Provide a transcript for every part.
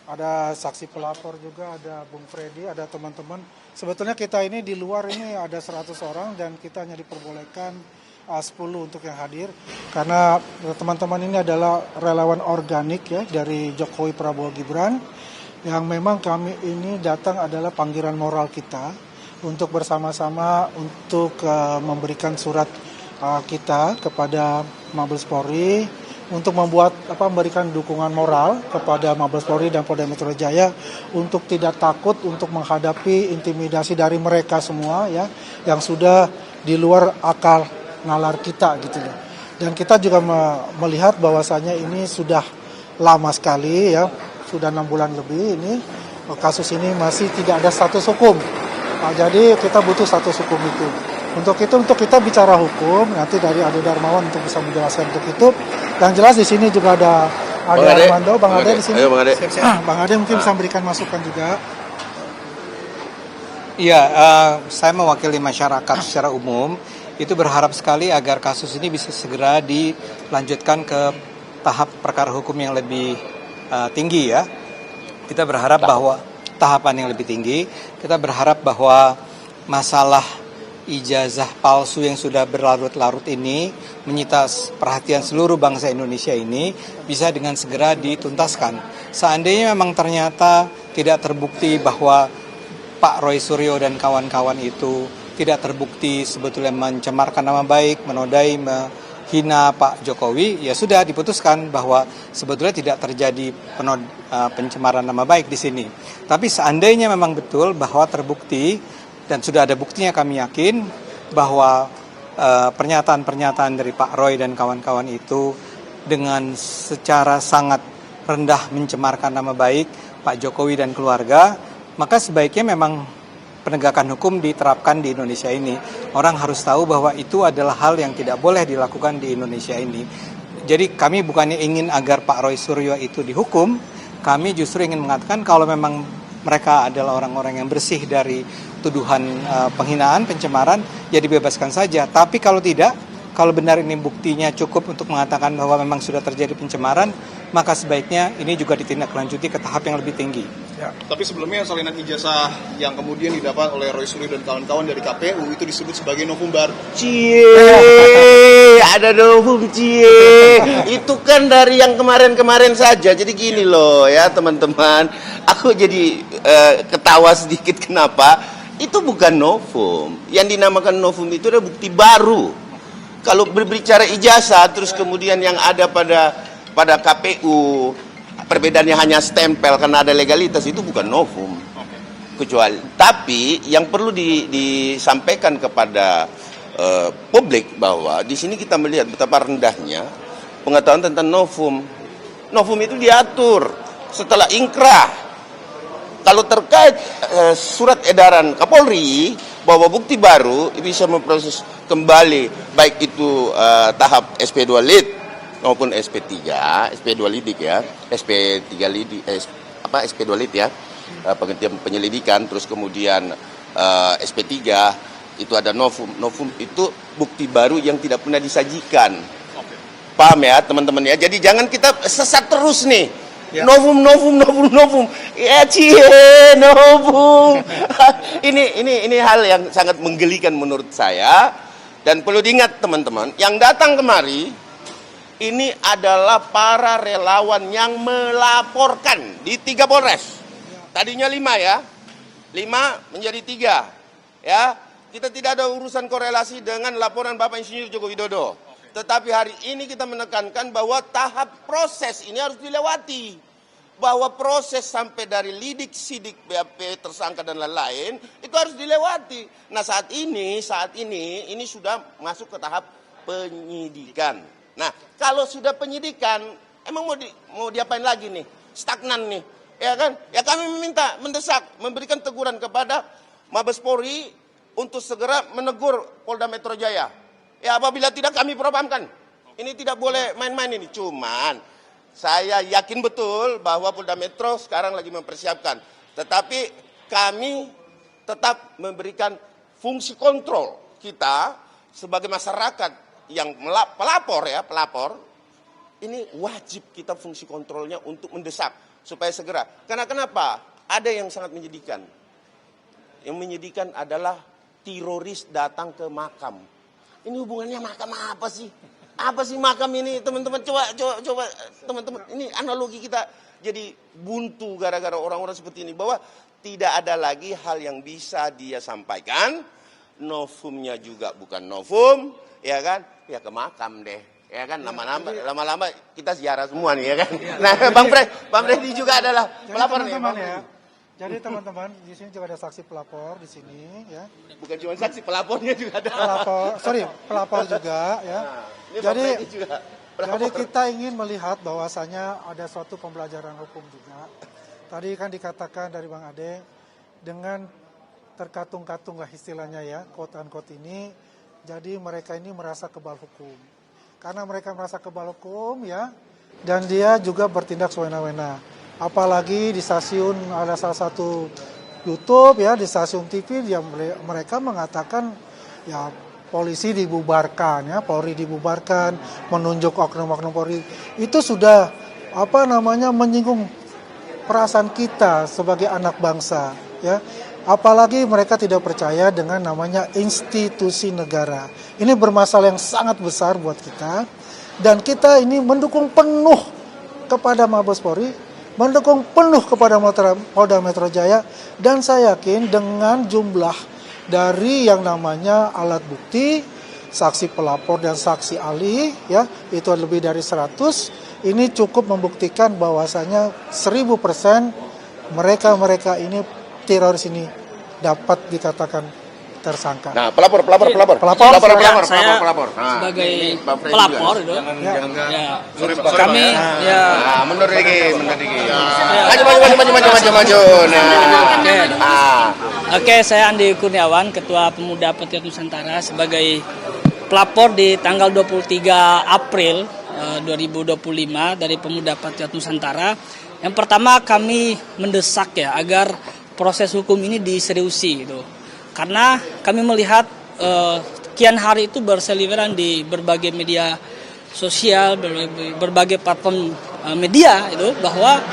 ada saksi pelapor juga, ada Bung Freddy, ada teman-teman. Sebetulnya kita ini di luar ini ada 100 orang dan kita hanya diperbolehkan 10 untuk yang hadir. Karena teman-teman ini adalah relawan organik ya dari Jokowi Prabowo Gibran. Yang memang kami ini datang adalah panggilan moral kita untuk bersama-sama untuk memberikan surat kita kepada Mabes Polri untuk memberikan dukungan moral kepada Mabes Polri dan Polda Metro Jaya untuk tidak takut untuk menghadapi intimidasi dari mereka semua ya yang sudah di luar akal nalar kita gitu loh. Dan kita juga melihat bahwasanya ini sudah lama sekali ya, sudah 6 bulan lebih ini kasus ini masih tidak ada status hukum. Jadi kita butuh status hukum itu. Untuk kita bicara hukum, nanti dari Ade Darmawan untuk bisa menjelaskan untuk itu. Yang jelas di sini juga ada Armando, Bang Ade di sini. Ayo, Bang Ade. Bang Ade mungkin bisa memberikan masukan juga. Iya, saya mewakili masyarakat secara umum. Itu berharap sekali agar kasus ini bisa segera dilanjutkan ke tahap perkara hukum yang lebih tinggi ya. Kita berharap bahwa tahapan yang lebih tinggi, kita berharap bahwa masalah ijazah palsu yang sudah berlarut-larut ini menyita perhatian seluruh bangsa Indonesia ini bisa dengan segera dituntaskan. Seandainya memang ternyata tidak terbukti bahwa Pak Roy Suryo dan kawan-kawan itu tidak terbukti sebetulnya mencemarkan nama baik, menodai, menghina Pak Jokowi, ya sudah diputuskan bahwa sebetulnya tidak terjadi pencemaran nama baik di sini. Tapi seandainya memang betul bahwa terbukti dan sudah ada buktinya, kami yakin bahwa pernyataan-pernyataan dari Pak Roy dan kawan-kawan itu dengan secara sangat rendah mencemarkan nama baik Pak Jokowi dan keluarga, maka sebaiknya memang penegakan hukum diterapkan di Indonesia ini. Orang harus tahu bahwa itu adalah hal yang tidak boleh dilakukan di Indonesia ini. Jadi kami bukannya ingin agar Pak Roy Suryo itu dihukum, kami justru ingin mengatakan kalau memang mereka adalah orang-orang yang bersih dari tuduhan penghinaan, pencemaran, ya dibebaskan saja. Tapi kalau tidak, kalau benar ini buktinya cukup untuk mengatakan bahwa memang sudah terjadi pencemaran, maka sebaiknya ini juga ditindaklanjuti ke tahap yang lebih tinggi. Ya. Tapi sebelumnya salinan ijazah yang kemudian didapat oleh Roy Suryo dan kawan-kawan dari KPU itu disebut sebagai novum baru. Ada novum Itu kan dari yang kemarin-kemarin saja. Jadi gini loh ya teman-teman. Aku jadi ketawa sedikit kenapa? Itu bukan novum. Yang dinamakan novum itu adalah bukti baru. Kalau berbicara ijazah terus kemudian yang ada pada KPU perbedaannya hanya stempel karena ada legalitas, itu bukan novum. Kecuali tapi yang perlu disampaikan kepada publik bahwa di sini kita melihat betapa rendahnya pengetahuan tentang novum. Novum itu diatur setelah inkrah. Kalau terkait surat edaran Kapolri bahwa bukti baru bisa memproses kembali baik itu tahap SP2 Lid maupun SP3, SP2 Lidik ya, SP3 Lidik, SP2 Lid ya, penghentian penyelidikan, terus kemudian SP3 itu ada novum. Novum itu bukti baru yang tidak pernah disajikan. Paham ya teman-teman ya? Jadi jangan kita sesat terus nih. Ya. Novum. Ya novum. Ini hal yang sangat menggelikan menurut saya. Dan perlu diingat teman-teman, yang datang kemari ini adalah para relawan yang melaporkan di 3 Polres. Tadinya 5 ya. 5 menjadi 3. Ya. Kita tidak ada urusan korelasi dengan laporan Bapak Insinyur Joko Widodo. Tetapi hari ini kita menekankan bahwa tahap proses ini harus dilewati. Bahwa proses sampai dari lidik, sidik, BAP, tersangka dan lain-lain itu harus dilewati. Nah saat ini sudah masuk ke tahap penyidikan. Nah kalau sudah penyidikan, emang mau diapain lagi nih? Stagnan nih, ya kan? Ya kami meminta, mendesak, memberikan teguran kepada Mabes Polri untuk segera menegur Polda Metro Jaya. Ya apabila tidak kami propampkan. Ini tidak boleh main-main ini. Cuman saya yakin betul bahwa Polda Metro sekarang lagi mempersiapkan. Tetapi kami tetap memberikan fungsi kontrol kita sebagai masyarakat yang pelapor. Ini wajib kita fungsi kontrolnya untuk mendesak. supaya segera. Karena kenapa? Ada yang sangat menyedihkan. Yang menyedihkan adalah teroris datang ke makam. Ini hubungannya makam apa sih? Apa sih makam ini, teman-teman? Coba teman-teman. Ini analogi kita jadi buntu gara-gara orang-orang seperti ini, bahwa tidak ada lagi hal yang bisa dia sampaikan. Novumnya juga bukan novum, ya kan? Ya ke makam deh. Ya kan, lama-lama kita ziarah semua nih, ya kan. Nah, Bang Freddy juga adalah pelapor nih, Bang. Ya. Jadi teman-teman, di sini juga ada saksi pelapor di sini, ya. Bukan cuma saksi, pelapornya juga ada. Pelapor juga, ya. Nah, ini Bang Freddy juga pelapor. Jadi kita ingin melihat bahwasanya ada suatu pembelajaran hukum juga. Tadi kan dikatakan dari Bang Ade, dengan terkatung-katung lah istilahnya ya, quote-unquote ini, jadi mereka ini merasa kebal hukum. Karena mereka merasa kebal hukum ya, dan dia juga bertindak sewena-wena. Apalagi di stasiun ada salah satu YouTube ya, di stasiun TV dia mereka mengatakan ya polisi dibubarkan ya, Polri dibubarkan, menunjuk oknum-oknum Polri. Itu sudah menyinggung perasaan kita sebagai anak bangsa ya. Apalagi mereka tidak percaya dengan namanya institusi negara. Ini bermasalah yang sangat besar buat kita. Dan kita ini mendukung penuh kepada Mabes Polri, mendukung penuh kepada Polda Metro Jaya. Dan saya yakin dengan jumlah dari yang namanya alat bukti, saksi pelapor dan saksi ahli, ya itu lebih dari 100. Ini cukup membuktikan bahwasanya 1000% mereka ini teroris ini dapat dikatakan tersangka. Nah, pelapor. Saya Nah, sebagai pelapor itu. Kami ya. Nah, mundur dikit. Maju. Nah. Oke, saya Andi Kurniawan, Ketua Pemuda Patriot Nusantara, sebagai pelapor di tanggal 23 April 2025 dari Pemuda Patriot Nusantara. Yang pertama, kami mendesak ya agar proses hukum ini diseriusi gitu. Karena kami melihat kian hari itu berseliweran di berbagai media sosial, berbagai platform media itu, bahwa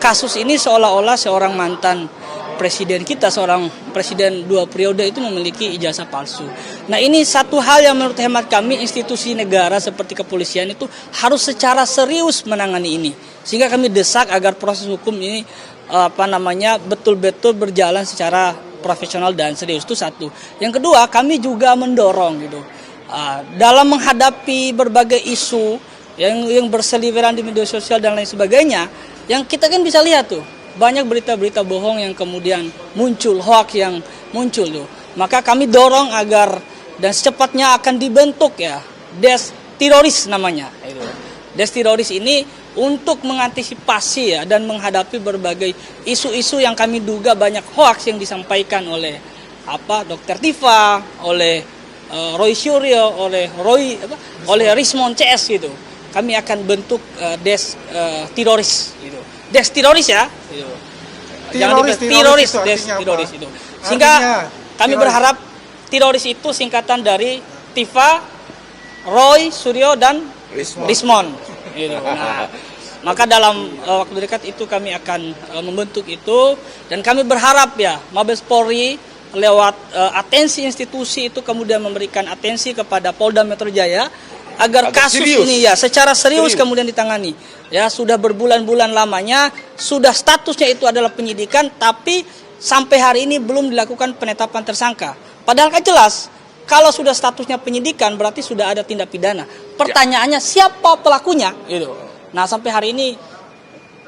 kasus ini seolah-olah seorang mantan presiden kita, seorang presiden 2 periode itu memiliki ijazah palsu. Nah, ini satu hal yang menurut hemat kami institusi negara seperti kepolisian itu harus secara serius menangani ini. Sehingga kami desak agar proses hukum ini betul-betul berjalan secara profesional dan serius. Itu satu. Yang kedua, kami juga mendorong gitu dalam menghadapi berbagai isu yang berseliweran di media sosial dan lain sebagainya, yang kita kan bisa lihat tuh banyak berita-berita bohong yang kemudian muncul, hoax yang muncul tuh. Maka kami dorong agar dan secepatnya akan dibentuk ya Des Teroris namanya. Des Teroris ini untuk mengantisipasi ya dan menghadapi berbagai isu-isu yang kami duga banyak hoax yang disampaikan oleh Dr. Tifa, oleh Roy Suryo, oleh Rismon CS gitu. Kami akan bentuk Des Teroris gitu. Des Teroris ya. Gitu. Teroris itu. Sehingga kami berharap teroris itu singkatan dari Tifa, Roy Suryo dan Rismon. Gitu. Nah, maka dalam waktu dekat itu kami akan membentuk itu, dan kami berharap ya Mabes Polri lewat atensi institusi itu kemudian memberikan atensi kepada Polda Metro Jaya agar kasus ini ya secara serius kemudian ditangani. Ya sudah berbulan-bulan lamanya, sudah statusnya itu adalah penyidikan, tapi sampai hari ini belum dilakukan penetapan tersangka. Padahal kan jelas kalau sudah statusnya penyidikan berarti sudah ada tindak pidana. Pertanyaannya siapa pelakunya gitu. Nah, sampai hari ini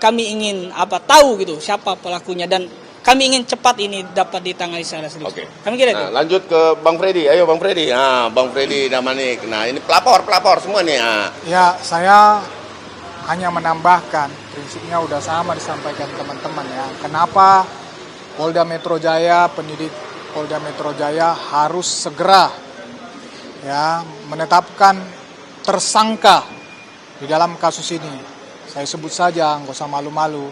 kami ingin tahu gitu siapa pelakunya, dan kami ingin cepat ini dapat ditangani secara serius. Oke. Kami kira itu. Lanjut ke Bang Freddy. Ayo Bang Freddy. Nah, Bang Freddy Damanik. Nah, ini pelapor semua nih. Nah. Ya, saya hanya menambahkan, prinsipnya udah sama disampaikan teman-teman ya. Kenapa Polda Metro Jaya, penyidik Polda Metro Jaya harus segera ya menetapkan tersangka di dalam kasus ini. Saya sebut saja, nggak usah malu-malu.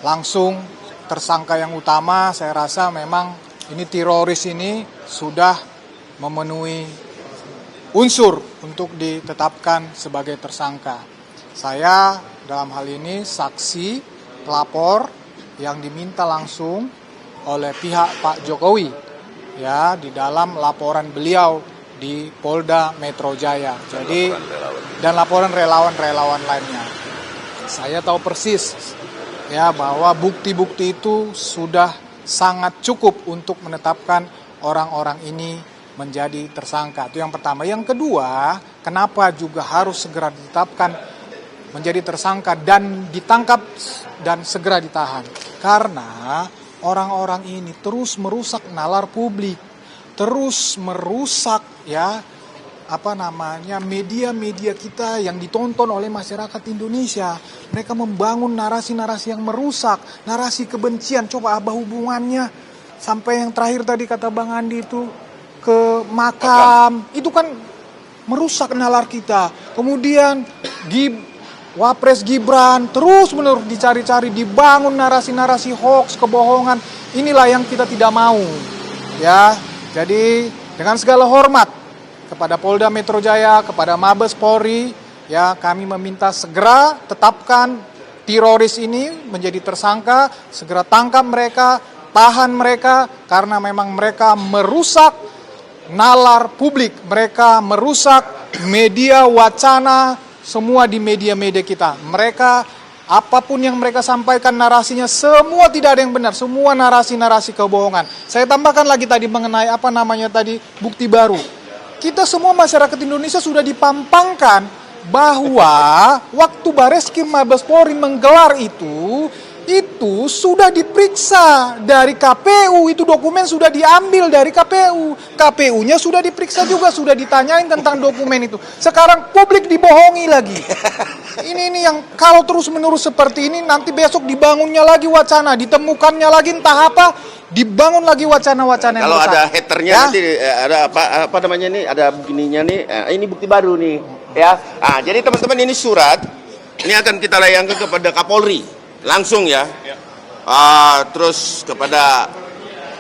Langsung tersangka yang utama, saya rasa memang ini teroris ini sudah memenuhi unsur untuk ditetapkan sebagai tersangka. Saya dalam hal ini saksi pelapor yang diminta langsung oleh pihak Pak Jokowi ya di dalam laporan beliau di Polda Metro Jaya. Jadi dan laporan relawan-relawan lainnya. Saya tahu persis ya bahwa bukti-bukti itu sudah sangat cukup untuk menetapkan orang-orang ini menjadi tersangka. Itu yang pertama. Yang kedua, kenapa juga harus segera ditetapkan menjadi tersangka dan ditangkap dan segera ditahan? Karena orang-orang ini terus merusak nalar publik, terus merusak ya media-media kita yang ditonton oleh masyarakat Indonesia. Mereka membangun narasi-narasi yang merusak, narasi kebencian. Coba apa hubungannya sampai yang terakhir tadi kata Bang Andi itu ke makam. Itu kan merusak nalar kita. Kemudian Wapres Gibran terus-menerus dicari-cari, dibangun narasi-narasi hoax, kebohongan. Inilah yang kita tidak mau. Ya, jadi dengan segala hormat kepada Polda Metro Jaya, kepada Mabes Polri, ya kami meminta segera tetapkan teroris ini menjadi tersangka, segera tangkap mereka, tahan mereka karena memang mereka merusak nalar publik, mereka merusak media wacana semua di media-media kita. Mereka apapun yang mereka sampaikan narasinya semua tidak ada yang benar, semua narasi-narasi kebohongan. Saya tambahkan lagi tadi mengenai bukti baru. Kita semua masyarakat Indonesia sudah dipampangkan bahwa waktu Bareskrim Mabes Polri menggelar itu sudah diperiksa dari KPU, itu dokumen sudah diambil dari KPU. KPU-nya sudah diperiksa juga, sudah ditanyain tentang dokumen itu. Sekarang publik dibohongi lagi. Ini yang kalau terus-menerus seperti ini nanti besok dibangunnya lagi wacana, ditemukannya lagi entah apa, dibangun lagi wacana-wacana yang kalau besar. ada haternya ya? Nanti ada apa namanya nih, ada begininya nih, ini bukti baru nih ya. Jadi teman-teman, ini surat ini akan kita layangkan kepada Kapolri langsung ya. Terus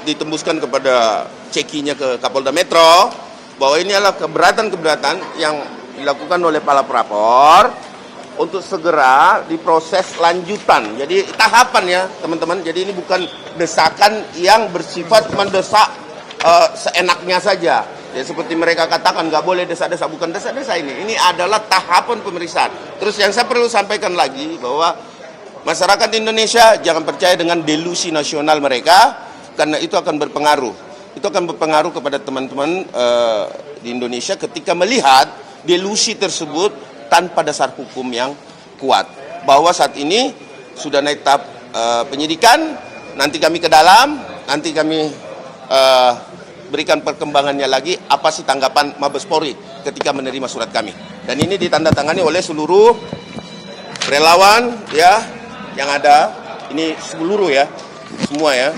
ditembuskan kepada cekinya ke Kapolda Metro bahwa ini adalah keberatan-keberatan yang dilakukan oleh para pelapor untuk segera diproses lanjutan. Jadi tahapan ya teman-teman. Jadi ini bukan desakan yang bersifat mendesak seenaknya saja. Ya, seperti mereka katakan nggak boleh desa-desa, bukan desa-desa ini. Ini adalah tahapan pemeriksaan. Terus yang saya perlu sampaikan lagi bahwa masyarakat Indonesia jangan percaya dengan delusi nasional mereka, karena itu akan berpengaruh. Itu akan berpengaruh kepada teman-teman di Indonesia ketika melihat delusi tersebut tanpa dasar hukum yang kuat. Bahwa saat ini sudah naik tahap penyidikan, nanti kami ke dalam, nanti kami berikan perkembangannya lagi, apa sih tanggapan Mabes Polri ketika menerima surat kami. Dan ini ditandatangani oleh seluruh relawan ya yang ada, ini seluruh ya, semua ya.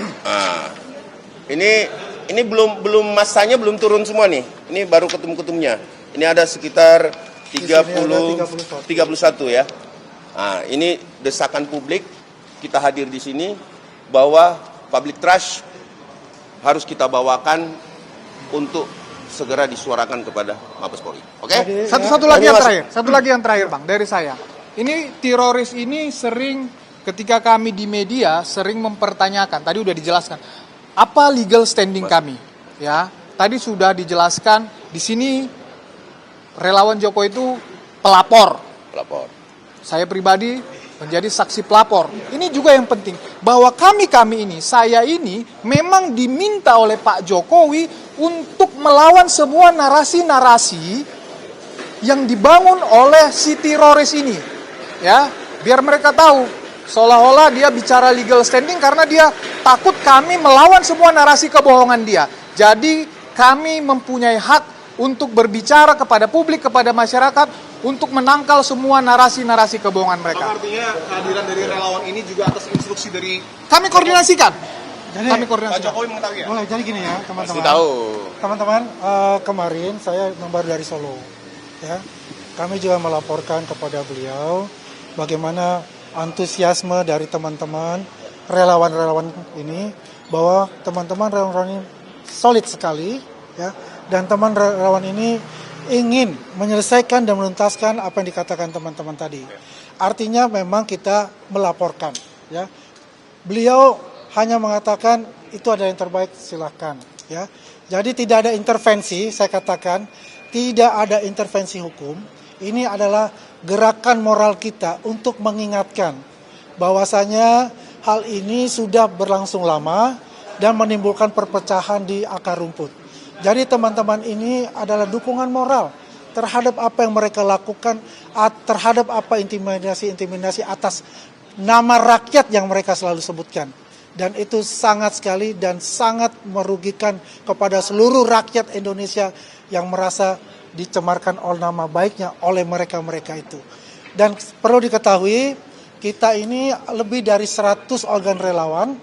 Ini belum masanya belum turun semua nih. Ini baru ketum-ketumnya. Ini ada sekitar 31 ya. Ini desakan publik, kita hadir di sini bahwa public trust harus kita bawakan untuk segera disuarakan kepada Mabes Polri. Oke? Satu lagi yang terakhir Bang dari saya. Ini teroris ini sering ketika kami di media sering mempertanyakan, tadi udah dijelaskan apa legal standing kami, ya. Tadi sudah dijelaskan di sini relawan Jokowi itu pelapor. Saya pribadi menjadi saksi pelapor. Ini juga yang penting bahwa kami ini, saya ini memang diminta oleh Pak Jokowi untuk melawan semua narasi-narasi yang dibangun oleh si teroris ini, ya. Biar mereka tahu seolah-olah dia bicara legal standing karena dia takut kami melawan semua narasi kebohongan dia. Jadi kami mempunyai hak untuk berbicara kepada publik, kepada masyarakat, untuk menangkal semua narasi-narasi kebohongan mereka. Artinya kehadiran dari relawan ini juga atas instruksi dari kami koordinasikan. Jadi, Pak Jokowi mengetahui ya? Boleh, jadi gini ya teman-teman. Pasti tahu. Teman-teman, kemarin saya baru dari Solo. Ya, kami juga melaporkan kepada beliau bagaimana antusiasme dari teman-teman relawan-relawan ini, bahwa teman-teman relawan ini solid sekali, ya, dan teman relawan ini ingin menyelesaikan dan menuntaskan apa yang dikatakan teman-teman tadi. Artinya memang kita melaporkan, ya. Beliau hanya mengatakan itu ada yang terbaik, silahkan, ya. Jadi tidak ada intervensi, saya katakan tidak ada intervensi hukum. Ini adalah gerakan moral kita untuk mengingatkan bahwasanya hal ini sudah berlangsung lama dan menimbulkan perpecahan di akar rumput. Jadi teman-teman ini adalah dukungan moral terhadap apa yang mereka lakukan, terhadap apa intimidasi atas nama rakyat yang mereka selalu sebutkan. Dan itu sangat sekali dan sangat merugikan kepada seluruh rakyat Indonesia yang merasa dicemarkan oleh nama baiknya oleh mereka-mereka itu. Dan perlu diketahui, kita ini lebih dari 100 organ relawan,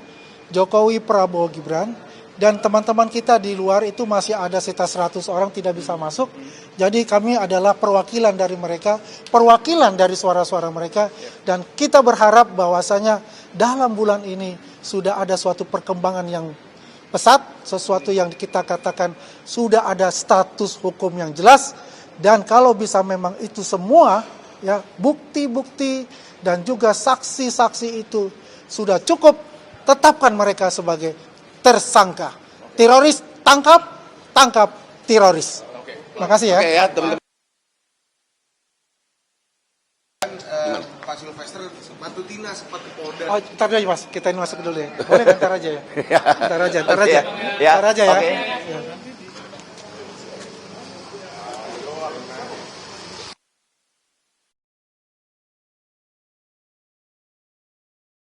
Jokowi, Prabowo, Gibran, dan teman-teman kita di luar itu masih ada sekitar 100 orang tidak bisa masuk. Jadi kami adalah perwakilan dari mereka, perwakilan dari suara-suara mereka, dan kita berharap bahwasanya dalam bulan ini sudah ada suatu perkembangan yang pesat, sesuatu yang kita katakan sudah ada status hukum yang jelas, dan kalau bisa memang itu semua, ya, bukti-bukti dan juga saksi-saksi itu sudah cukup, tetapkan mereka sebagai tersangka. Teroris tangkap teroris. Makasih ya. Oke ya, teman-teman. Pak Silvester Matutina sempat ke Polda. Oh, ntar aja mas, kita ini masuk dulu ya. Boleh ntar aja ya. Ntar aja Ya. ya. Oke.